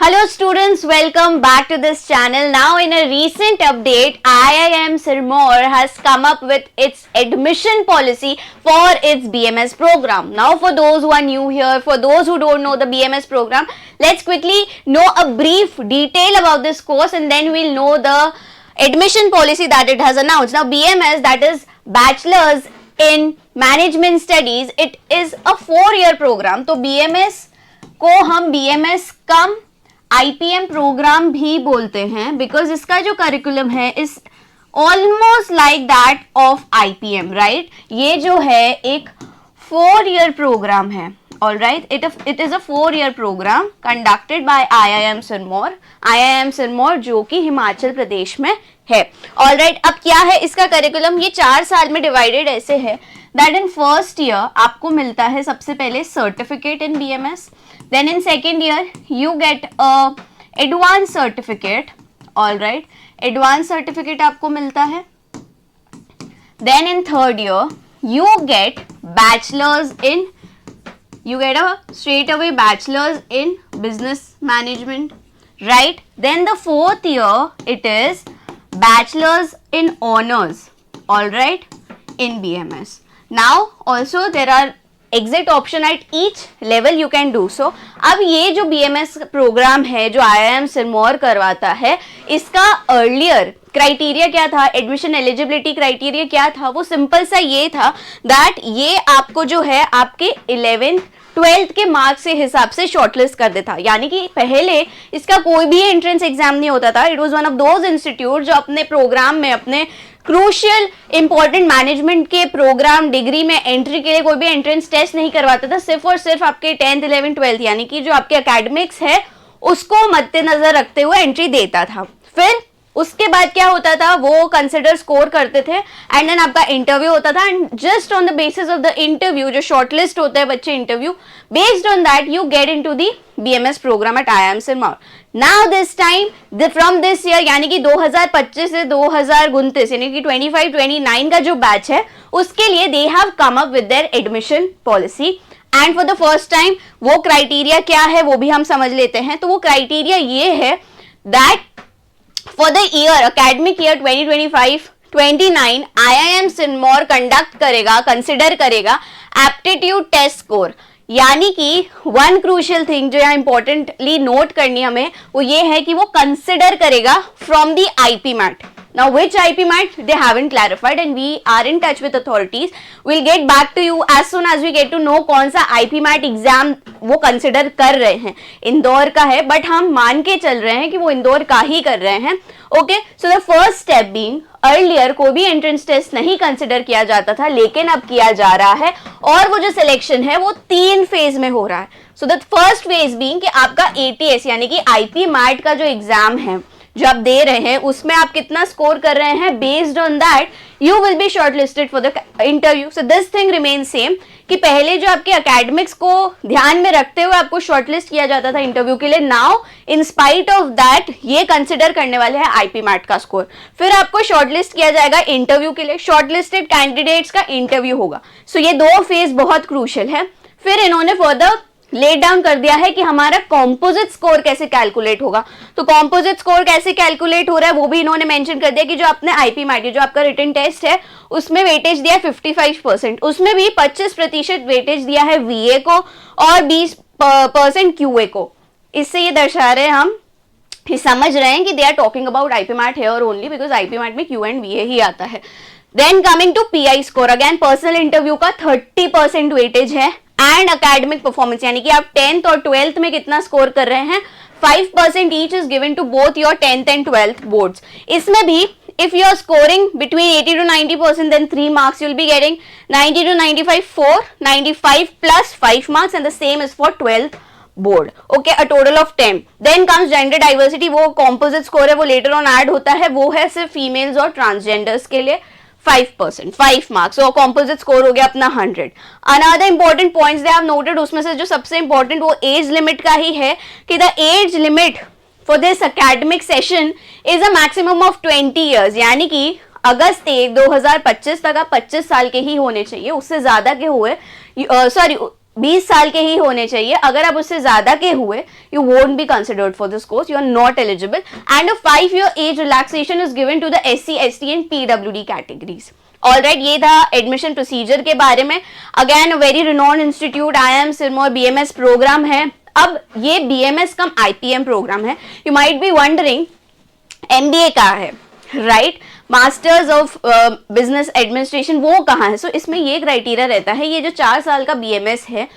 Hello students, welcome back to this channel. Now in a recent update, IIM Sirmaur has come up with its admission policy for its BMS program. Now for those who are new here, for those who don't know the BMS program, let's quickly know a brief detail about this course and then we'll know the admission policy that it has announced. Now BMS, that is Bachelor's in Management Studies, it is a 4-year program. तो BMS को हम BMS cum IPM programme भी बोलते हैं because इसका जो curriculum है is almost like that of IPM, right. ये जो है एक 4-year प्रोग्राम है. All right, it is a 4-year programme conducted by IIM Sirmaur जो कि हिमाचल प्रदेश में है. ऑल राइट, अब क्या है इसका करिकुलम, ये 4 साल में डिवाइडेड ऐसे है दैट इन फर्स्ट ईयर आपको मिलता है सबसे पहले certificate in BMS. Then in second year you get a advanced certificate. All right, advanced certificate आपको मिलता है. Then in third year you get a straight away bachelor's in business management, right. Then the fourth year it is bachelor's in honors, all right, in BMS. Now also there are exit option at each level you can do so. अब ये जो BMS programme है जो IIM Sirmaur करवाता है, इसका earlier criteria क्या था, एडमिशन एलिजिबिलिटी क्राइटेरिया क्या था, वो सिंपल सा ये था दैट ये आपको जो है आपके 11th 12th के मार्क्स के हिसाब से शॉर्टलिस्ट कर देता. यानी कि पहले इसका कोई भी एंट्रेंस एग्जाम नहीं होता था. It was one of those institute जो अपने प्रोग्राम में अपने क्रूशियल इंपॉर्टेंट मैनेजमेंट के प्रोग्राम डिग्री में एंट्री के लिए कोई भी एंट्रेंस टेस्ट नहीं करवाता था. सिर्फ और सिर्फ आपके 10th 11th 12th यानी कि जो आपके एकेडमिक्स है उसको मद्देनजर रखते हुए एंट्री देता था. फिर उसके बाद क्या होता था, वो कंसिडर स्कोर करते थे एंड देन आपका इंटरव्यू होता था and just on the basis of the interview जो शॉर्टलिस्ट होता है बच्चे interview, based on that you get into the BMS programme at IIM Sirmaur. Now this time from this year यानी कि 2025 से 2029 यानी कि 25-29 का जो बैच है उसके लिए they have come up with their admission policy. And for the first time वो क्राइटेरिया क्या है वो भी हम समझ लेते हैं. तो वो क्राइटेरिया ये है that for the year academic year 2025-29 IIM Sirmaur conduct करेगा, कंसिडर करेगा एप्टीट्यूड टेस्ट स्कोर. यानी कि वन क्रूशियल थिंग जो यहाँ इंपॉर्टेंटली नोट करनी हमें वो ये है कि वो कंसिडर करेगा from the IP MAT. Now which IP MAT they haven't clarified and we are in touch with authorities. We'll get back to you as soon as we get to know कौन सा IP MAT exam वो consider कर रहे हैं. इंदौर का है but हम मान के चल रहे हैं कि वो इंदौर का ही कर रहे हैं. Okay, so the first step being earlier कोई भी एंट्रेंस टेस्ट नहीं कंसिडर किया जाता था लेकिन अब किया जा रहा है और वो जो सिलेक्शन है वो 3 फेज में हो रहा है. So the first phase being कि आपका ATS यानी कि IP MAT का जो एग्जाम है जो आप दे रहे हैं उसमें आप कितना स्कोर कर रहे हैं, based on that you will be shortlisted for the interview. So this thing remain same कि पहले जो आपके एकेडमिक्स को ध्यान में रखते हुए आपको शॉर्टलिस्ट किया जाता था इंटरव्यू के लिए, now in spite of that ये कंसिडर करने वाले हैं IP MAT का स्कोर. फिर आपको शॉर्टलिस्ट किया जाएगा इंटरव्यू के लिए, शॉर्टलिस्टेड कैंडिडेट्स का इंटरव्यू होगा. सो ये 2 फेज बहुत क्रूशियल है. फिर इन्होंने फर्दर लेट डाउन कर दिया है कि हमारा कॉम्पोजिट स्कोर कैसे कैलकुलेट होगा. तो कॉम्पोजिट स्कोर कैसे कैलकुलेट हो रहा है वो भी इन्होंने मेंशन कर दिया कि जो अपने IP MAT जो आपका रिटन टेस्ट है उसमें वेटेज दिया है 55%, उसमें भी 25% वेटेज दिया है VA को और 20% QA को. इससे ये दर्शा रहे हैं हम समझ रहे हैं कि they are talking about IP MAT here only because IP MAT में Q and VA ही आता है. Then coming to PI score, again personal interview का 30% वेटेज है एंड अकेडमिक परफॉर्मेंस यानी कि आप 10th और 12th में कितना स्कोर कर रहे हैं 5% each is given to both your 10th and 12th boards. इसमें भी if you are scoring between 80 to 90% then 3 marks you will be getting 90 to 95 4 95 plus 5 marks and the same is for 12th board. Okay, a total of 10. Then comes gender diversity, वो composite score है वो later on add होता है, वो है सिर्फ females और transgenders के लिए 5%, 5 marks. So composite score हो गया अपना 100. Another important points they have noted, उसमें से जो सबसे important वो age limit का ही है कि the age limit for this academic session is a maximum of 20 years. यानी कि अगस्त 1 2025 तक आप 25 साल के ही होने चाहिए, उससे ज्यादा के हुए 20 साल के ही होने चाहिए. अगर आप उससे ज्यादा के हुए, you won't be considered for this course. You are not eligible. And a 5-year age relaxation is given to the SC, ST and PWD categories. Alright, ये था एडमिशन प्रोसीजर के बारे में. Again very renowned institute IIM Sirmaur BMS programme है. अब ये BMS cum IPM programme है. You might be wondering MBA कहाँ है, right? Masters of business administration वो कहाँ है? सो इसमें ये क्राइटेरिया रहता है, ये जो 4 साल का BMS है,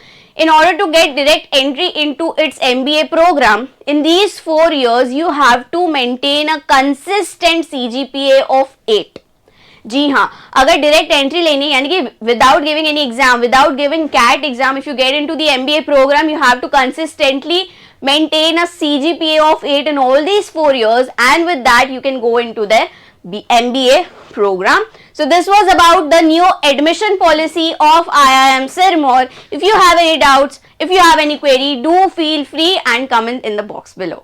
in order to get direct entry into its MBA program, in these 4 years you have to maintain a consistent CGPA of 8. जी हाँ, अगर डायरेक्ट एंट्री लेनी यानी कि without giving any exam, without giving CAT exam, if you get into the MBA program, you have to consistently maintain a CGPA of 8 in all these 4 years, and with that you can go into the MBA program. So this was about the new admission policy of IIM Sirmaur. If you have any doubts, if you have any query, do feel free and comment in the box below.